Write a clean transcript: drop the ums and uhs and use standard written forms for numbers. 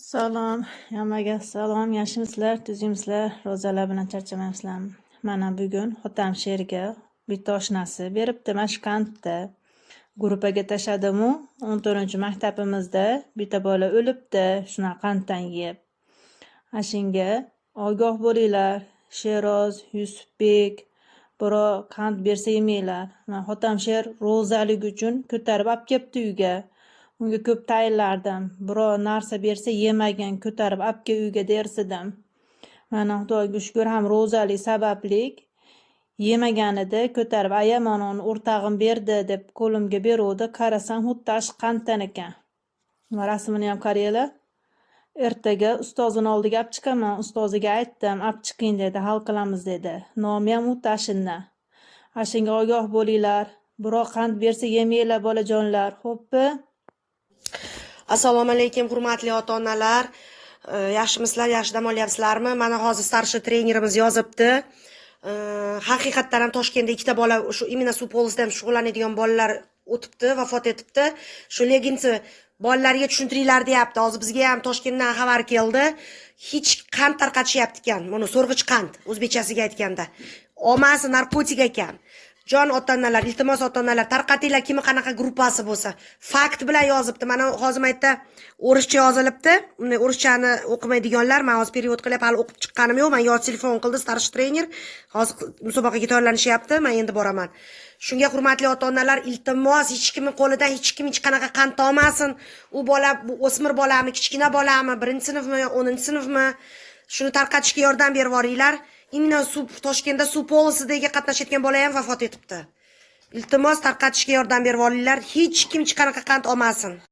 Salom, hammaga salom. Yaxshimisizlar, tuzimsizlar, ro'zalar bilan charchamaysizlarmi? Mana bugun otam she'rga bitta oshnasi beribdi, mana shu qandda. Gruppaga tashladimu 14-maktabimizda bitta bola o'libdi, shunaqa qanddan yeb. Ashunga ogoh bo'linglar, Sheroz, Yusufbek, birov qand bersa yemanglar. Men otam she'r ro'zalik uchun ko'tarib olib kelibdi uyga. Unga ko'p tayinlardim. Birov narsa bersa yemagan, ko'tarib olib kel uyga dersidim. Mana Xudoga shukr, ham ro'zalik sabablik yemaganida ko'tarib ayaman uni o'rtag'im berdi deb qo'limga beruvdi. Qarasam xuddi ash qanddan ekan. Rasmini ham qaranglar. Ertaga ustozini oldiga olib chiqaman. Ustoziga aytdim, olib chiqing dedi, hal qilamiz dedi. Nomi ham xuddi ashundan. Ashunga ogoh bo'linglar. Birov qand bersa yemanglar bolajonlar. Xo'pmi? Assalomu alaykum hurmatli ota-onalar. Yaxshimisizlar, yaxshi dam olyapsizlarmi? Mana hozir starshi trenerimiz yozibdi. Haqiqatdan ham Toshkentda ikkita bola shu imенно suv polisida ham shug'ullanadigan bolalar o'tibdi, vafot etibdi. Shu leginsi bolalarga tushuntiringlar deyapti. Hozir bizga ham Toshkentdan xabar keldi. Hech qand tarqatishyapti ekan. Buni so'rg'ich qand, o'zbekchasiga aytganda. Omasi narkotik ekan. Jon ota-onalar, iltimos ota-onalar, tarqatinglar kimi qanaqa gruppasi bo'lsa. Fakt bilan yozibdi. Mana hozir maytda o'rischa yozilibdi. O'rischani o'qimaydiganlar, men hozir period qilib hali o'qib chiqqanim yo'q. Men yoz telefon qildi starshi trener. Hozir musobaqaga tayyorlanishyapti. Men endi boraman. Shunga hurmatli ota-onalar, iltimos, hech kimning qo'lidan hech kim hech qanaqa qand olmasin. U bola, bu o'smir bolami, kichkina bolami, 1-sinfmi, 10-sinfmi? Shuni tarqatishga yordam berib boringlar. Imенно Toshkentda suv polisidagi qatnashayotgan bola ham vafot etibdi. Iltimos tarqatishga yordam berib olinglar. Hech kim hech qanaqa qand olmasin.